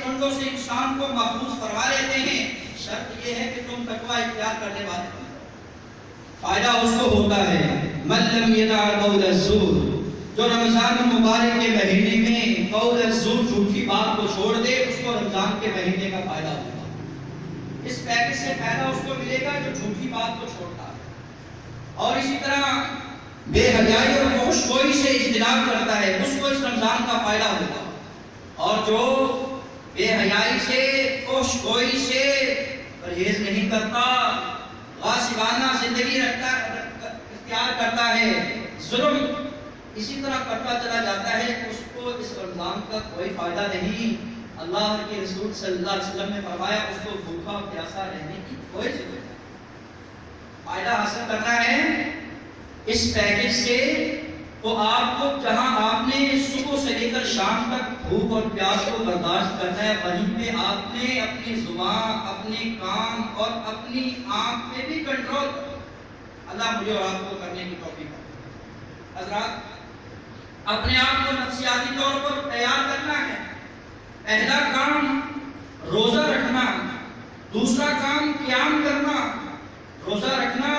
پھنڈوں سے انسان کو محفوظ فرما لیتے ہیں، شرط یہ ہے کہ تم تقوی اختیار کرنے والے ہو۔ فائدہ اس کو ہوتا ہے من لم یدع قول الزور، جو رمضان المبارک کے مہینے میں قول الزور جھوٹی بات کو چھوڑ دے، اس کو رمضان کے مہینے کا فائدہ ہوگا۔ اس پیکج سے فائدہ اس کو ملے گا جو جھوٹی بات کو چھوڑتا ہے، اور اسی طرح بے حیائی اور فحش گوئی سے اجتناب کرتا ہے، اس کو اس رمضان کا فائدہ ہوگا۔ اور جو بے حیائی سے، فحش گوئی سے پرہیز نہیں کرتا، غاصبانہ زندگی اختیار کرتا ہے، ظلم اسی طرح کرتا چلا جاتا ہے، اس کو اس رمضان کا کوئی فائدہ نہیں۔ اللہ کے رسول صلی اللہ علیہ وسلم نے فرمایا اس کو بھوکا پیاسا رہنے کی کوئی ضرورت نہیں۔ فائدہ حاصل کرنا ہے اس پیکج سے، تو آپ کو جہاں آپ نے صبح سے لے کر شام تک بھوک اور پیاس کو برداشت کرنا ہے، وہیں پہ آپ نے اپنی زبان، اپنے کام اور اپنی آنکھ پہ بھی کنٹرول۔ اللہ مجھے اور آپ کو کرنے کی توفیق دے۔ حضرات، اپنے آپ کو نفسیاتی طور پر تیار کرنا ہے۔ پہلا کام روزہ رکھنا، دوسرا کام قیام کرنا۔ روزہ رکھنا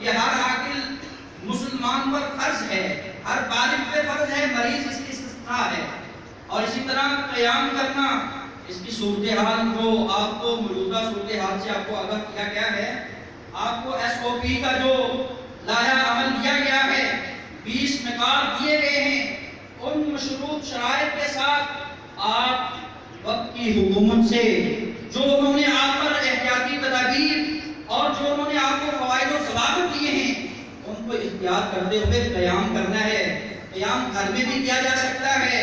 یہ ہر عاقل مسلمان پر فرض ہے، ہر بالغ پہ فرض ہے، مریض اس کی استثناء ہے۔ اور اسی طرح قیام کرنا، اس کی صورتحال جو آپ کو موجودہ صورتحال سے آپ کو آگاہ کیا گیا ہے، آپ کو SOP کا جو لائحہ عمل دیا گیا ہے، 20 نکات دیے گئے ہیں، ان مشروط شرائط کے ساتھ آپ وقت کی حکومت سے جو انہوں نے آپ پر احتیاطی تدابیر اور جو انہوں نے آپ کو فوائد و ضوابط دیے ہیں، ان کو اختیار کرتے ہوئے قیام کرنا ہے۔ قیام گھر میں بھی کیا جا سکتا ہے۔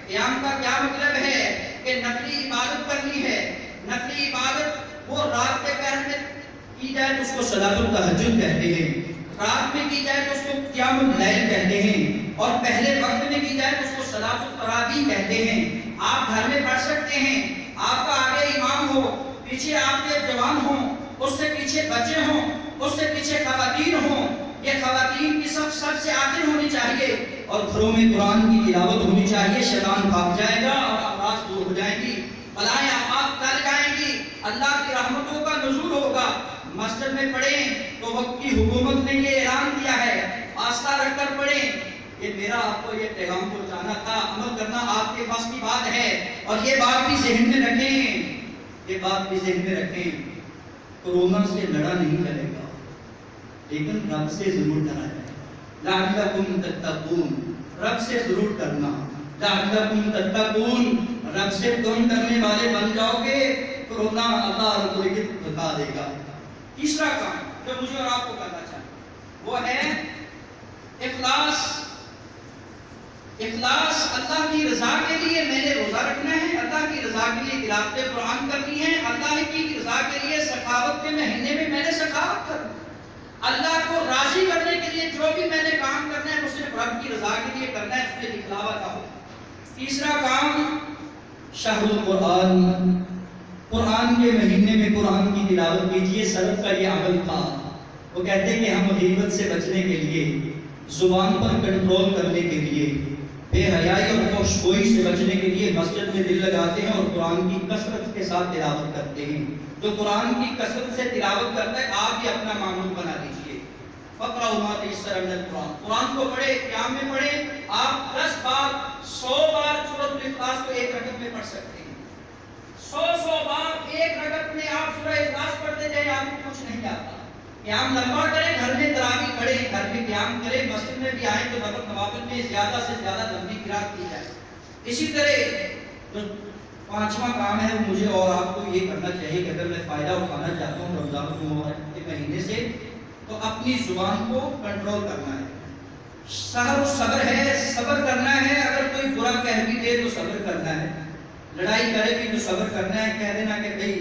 قیام کا کیا مطلب ہے کہ نفلی عبادت کرنی ہے۔ نفلی عبادت وہ رات کے پہر میں کی جائے تو اس کو صلاۃ التہجد کہتے ہیں، رات میں کی جائے تو اس کو قیام اللیل کہتے ہیں، اور پہلے وقت میں کی جائے تو اس کو صلاۃ التراویح کہتے ہیں۔ آپ گھر میں پڑھ سکتے ہیں، آپ کا آگے امام ہو، پیچھے آپ کے جوان ہوں، اس سے پیچھے بچے ہوں، اس سے پیچھے خواتین ہوں۔ یہ خواتین کی سب سے آخر ہونی چاہیے، اور گھروں میں قرآن کی تلاوت ہونی چاہیے۔ شیطان بھاگ جائے گا اور امراض دور ہو جائیں گی، بلائیں آفات ٹل جائیں گی، اللہ کی رحمتوں کا نزول ہوگا۔ مسجد میں پڑھیں تو وقت کی حکومت نے یہ اعلان کیا ہے، آستہ رکھ کر پڑھیں۔ یہ میرا آپ کو یہ پیغام پہنچانا تھا، عمل کرنا آپ کے پاس کی بات ہے، اور یہ بات بھی ذہن میں رکھیں، یہ بات بھی ذہن میں رکھیں، کورونا سے لڑا نہیں جائے گا، لیکن رب سے ضرور ڈرا جائے گا۔ لعلکم تتقون، رب سے ضرور ڈرنا۔ لعلکم تتقون، رب سے تم ڈرنے والے بن جاؤ گے، کورونا اللہ رب العزت بتا دے گا۔ تیسرا کام جو مجھے اور آپ کو کرنا چاہیے وہ ہے اخلاص۔ اخلاص اللہ کی رضا کے لیے میں نے روزہ رکھنا ہے، اللہ کی رضا کے لیے تلاوت قرآن کرنی ہے، اللہ کی رضا کے لیے سخاوت کے مہینے میں نے سخاوت کرنی ہے، اللہ کو راضی کرنے کے لیے جو بھی میں نے کام کرنا ہے وہ صرف رب کی رضا کے لیے کرنا ہے، اس میں دکھلاوا کا ہو۔ تیسرا کام شہر القرآن، قرآن کے مہینے میں قرآن کی تلاوت کیجیے۔ سلف کا یہ عمل تھا، وہ کہتے ہیں کہ ہم غیبت سے بچنے کے لیے، زبان پر کنٹرول کرنے کے لیے، بے حیائی اور فحش گوئی سے بچنے کے لیے مسجد میں دل لگاتے ہیں اور قرآن کی کثرت کے ساتھ تلاوت کرتے ہیں۔ جو قرآن کی کثرت سے تلاوت کرتا ہے آپ بھی اپنا معمول بنا لیجیے۔ فَقْرَأُوا مَا تَيَسَّرَ مِنَ الْقُرْآنِ، قرآن کو پڑھے، قیام میں پڑھے، آپ 10 بار 100 بار سورۃ الاخلاص کو ایک رکعت میں پڑھ سکتے ہیں۔ 100 بار ایک رکعت میں آپ سورہ اخلاص پڑھتے جائیں، آپ کو کچھ نہیں آتا۔ قیام لمبا کریں، گھر میں تراویح پڑھیں، گھر میں قیام کریں، مسجد میں بھی آئیں تو نوافل میں زیادہ سے زیادہ لمبی قرات کی جائے۔ اسی طرح جو 5واں کام ہے وہ مجھے اور آپ کو یہ کرنا چاہیے کہ اگر میں فائدہ اٹھانا چاہتا ہوں رمضان المبارک کے مہینے سے تو اپنی زبان کو کنٹرول کرنا ہے۔ سحر و صبر ہے، صبر کرنا ہے، اگر کوئی برا کہہ بھی دے تو صبر کرنا ہے، لڑائی کرے بھی تو صبر کرنا ہے، کہہ دینا کہ بھئی